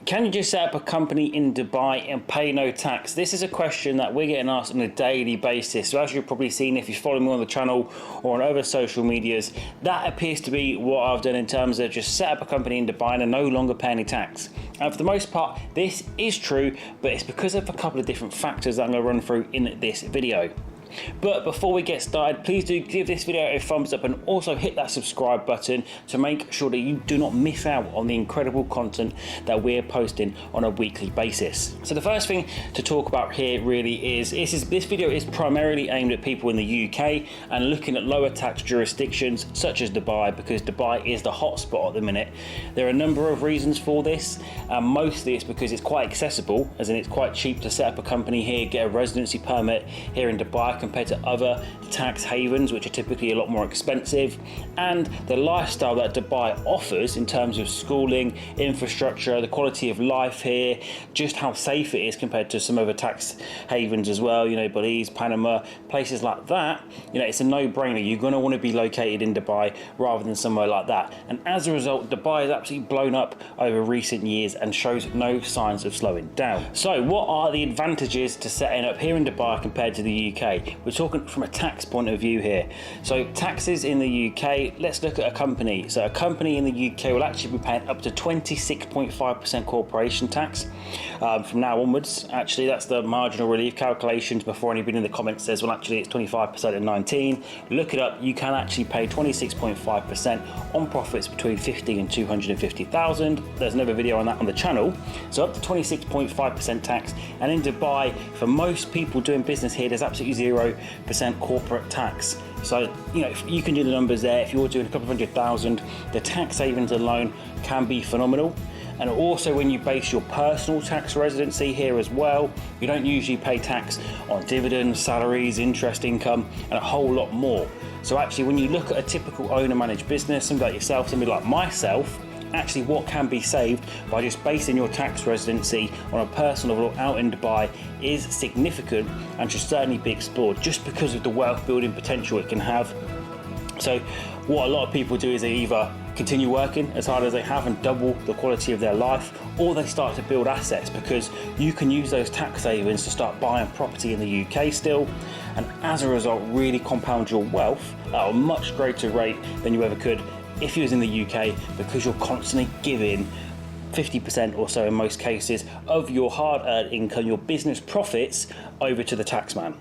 Can you just set up a company in Dubai and pay no tax? This is a question that we're getting asked on a daily basis. So as you've probably seen if you follow me on the channel or on other social medias, that appears to be what I've done in terms of just set up a company in Dubai and no longer pay any tax. And for the most part, this is true, but it's because of a couple of different factors that I'm going to run through in this video. But before we get started, please do give this video a thumbs up and also hit that subscribe button to make sure that you do not miss out on the incredible content that we're posting on a weekly basis. So the first thing to talk about here really is this video is primarily aimed at people in the UK and looking at lower tax jurisdictions such as Dubai, because Dubai is the hotspot at the minute. There are a number of reasons for this, and mostly it's because it's quite accessible, as in it's quite cheap to set up a company here, get a residency permit here in Dubai compared to other tax havens, which are typically a lot more expensive, and the lifestyle that Dubai offers in terms of schooling, infrastructure, the quality of life here, just how safe it is compared to some other tax havens as well, you know, Belize, Panama, places like that. You know, it's a no-brainer. You're going to want to be located in Dubai rather than somewhere like that. And as a result, Dubai has absolutely blown up over recent years and shows no signs of slowing down. So what are the advantages to setting up here in Dubai compared to the UK? We're talking from a tax point of view here. So taxes in the UK, let's look at a company. So a company in the UK will actually be paying up to 26.5% corporation tax from now onwards. Actually, that's the marginal relief calculations before anybody in the comments says, well, actually it's 25% in 19. Look it up, you can actually pay 26.5% on profits between 50 and 250,000. There's another video on that on the channel. So up to 26.5% tax. And in Dubai, for most people doing business here, there's absolutely 0% corporate tax. So, you know, you can do the numbers there. If you're doing a couple of 100,000, the tax savings alone can be phenomenal. And also when you base your personal tax residency here as well, you don't usually pay tax on dividends, salaries, interest income, and a whole lot more. So actually when you look at a typical owner managed business, somebody like yourself, somebody like myself, actually what can be saved by just basing your tax residency on a personal level out in Dubai is significant and should certainly be explored just because of the wealth building potential it can have. So what a lot of people do is they either continue working as hard as they have and double the quality of their life, or they start to build assets, because you can use those tax savings to start buying property in the UK still, and as a result really compound your wealth at a much greater rate than you ever could if you was in the UK, because you're constantly giving 50% or so in most cases of your hard-earned income, your business profits, over to the taxman.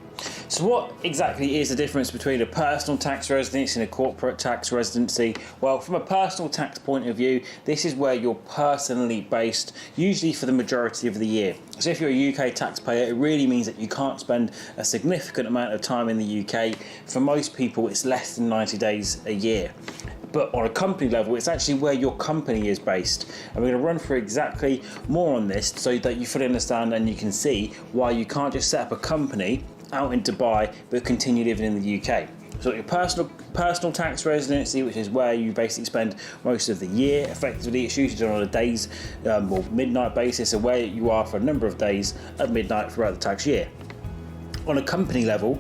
So what exactly is the difference between a personal tax residency and a corporate tax residency? Well, from a personal tax point of view, this is where you're personally based, usually for the majority of the year. So if you're a UK taxpayer, it really means that you can't spend a significant amount of time in the UK. For most people, it's less than 90 days a year. But on a company level, it's actually where your company is based. And we're going to run through exactly more on this so that you fully understand and you can see why you can't just set up a company out in Dubai but continue living in the UK. So your personal tax residency, which is where you basically spend most of the year. Effectively, it's usually done on a days or midnight basis, so where you are for a number of days at midnight throughout the tax year. On a company level,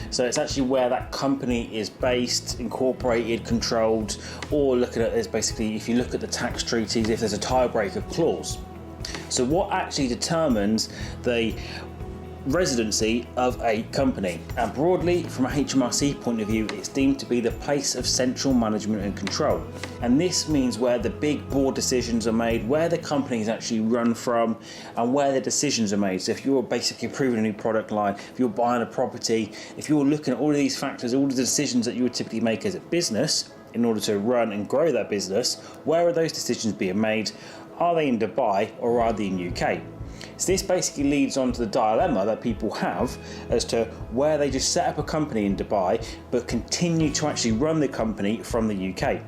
so it's actually where that company is based, incorporated, controlled, or looking at this basically if you look at the tax treaties, if there's a tiebreaker clause. So what actually determines the residency of a company? And broadly, from a HMRC point of view, it's deemed to be the place of central management and control. And this means where the big board decisions are made, where the company is actually run from, and where the decisions are made. So if you're basically approving a new product line, if you're buying a property, if you're looking at all of these factors, all of the decisions that you would typically make as a business in order to run and grow that business, where are those decisions being made? Are they in Dubai or are they in UK? So this basically leads on to the dilemma that people have as to where they just set up a company in Dubai but continue to actually run the company from the UK.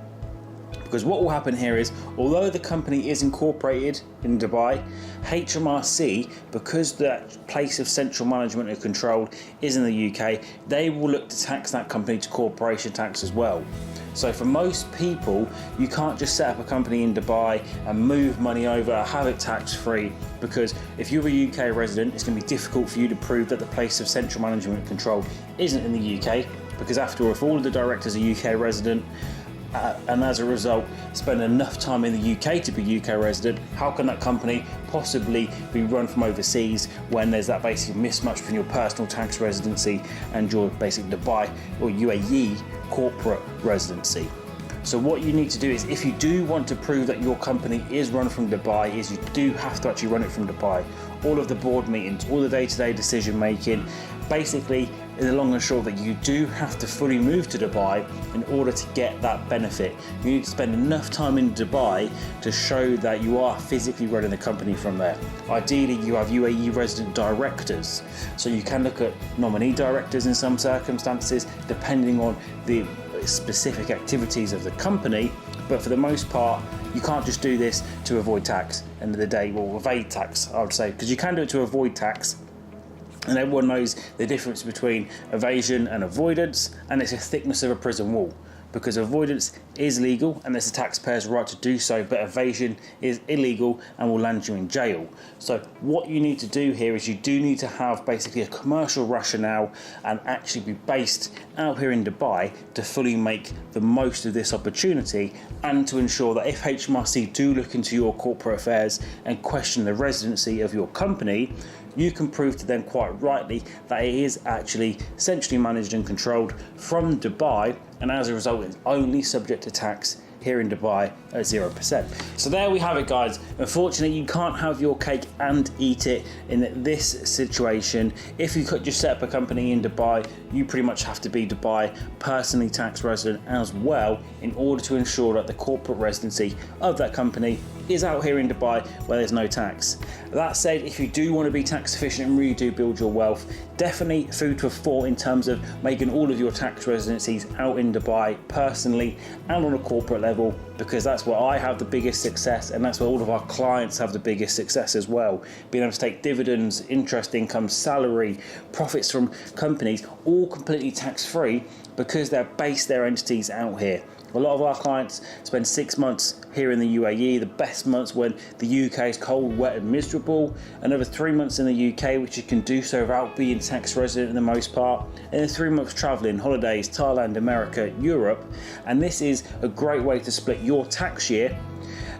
Because what will happen here is, although the company is incorporated in Dubai, HMRC, because that place of central management and control is in the UK, they will look to tax that company to corporation tax as well. So for most people, you can't just set up a company in Dubai and move money over, have it tax-free, because if you're a UK resident, it's going to be difficult for you to prove that the place of central management and control isn't in the UK, because after all, if all of the directors are UK resident, and as a result spend enough time in the UK to be UK resident, how can that company possibly be run from overseas when there's that basic mismatch between your personal tax residency and your basic Dubai or UAE corporate residency? So what you need to do is, if you do want to prove that your company is run from Dubai, is you do have to actually run it from Dubai. All of the board meetings, all the day-to-day decision making, basically in the long and short that you do have to fully move to Dubai in order to get that benefit. You need to spend enough time in Dubai to show that you are physically running the company from there. Ideally, you have UAE resident directors, so you can look at nominee directors in some circumstances, depending on the specific activities of the company, but for the most part you can't just do this to avoid tax. End of the day, well, evade tax I would say, because you can do it to avoid tax, and everyone knows the difference between evasion and avoidance, and it's a thickness of a prison wall, because avoidance is legal and there's a taxpayer's right to do so, but evasion is illegal and will land you in jail. So what you need to do here is you do need to have basically a commercial rationale and actually be based out here in Dubai to fully make the most of this opportunity, and to ensure that if HMRC do look into your corporate affairs and question the residency of your company, you can prove to them quite rightly that it is actually centrally managed and controlled from Dubai, and as a result it's only subject to tax here in Dubai at 0%. So there we have it, guys. Unfortunately, you can't have your cake and eat it in this situation. If you could just set up a company in Dubai, you pretty much have to be Dubai personally tax resident as well in order to ensure that the corporate residency of that company is out here in Dubai where there's no tax. That said, if you do want to be tax efficient and really do build your wealth, definitely food for thought in terms of making all of your tax residencies out in Dubai personally and on a corporate level, because that's where I have the biggest success, and that's where all of our clients have the biggest success as well. Being able to take dividends, interest income, salary, profits from companies, all completely tax free because they're based their entities out here. A lot of our clients spend 6 months here in the UAE, the best months when the UK is cold, wet and miserable, another 3 months in the UK, which you can do so without being tax resident in the most part, and then 3 months travelling, holidays, Thailand, America, Europe. And this is a great way to split your tax year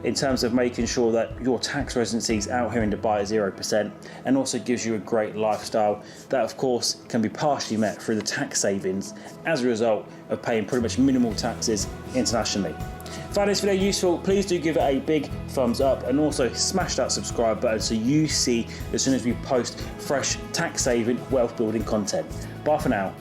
in terms of making sure that your tax residencies out here in Dubai is 0%, and also gives you a great lifestyle that of course can be partially met through the tax savings as a result of paying pretty much minimal taxes internationally. Found this video useful, please do give it a big thumbs up, and also smash that subscribe button so you see as soon as we post fresh tax saving wealth building content. Bye for now.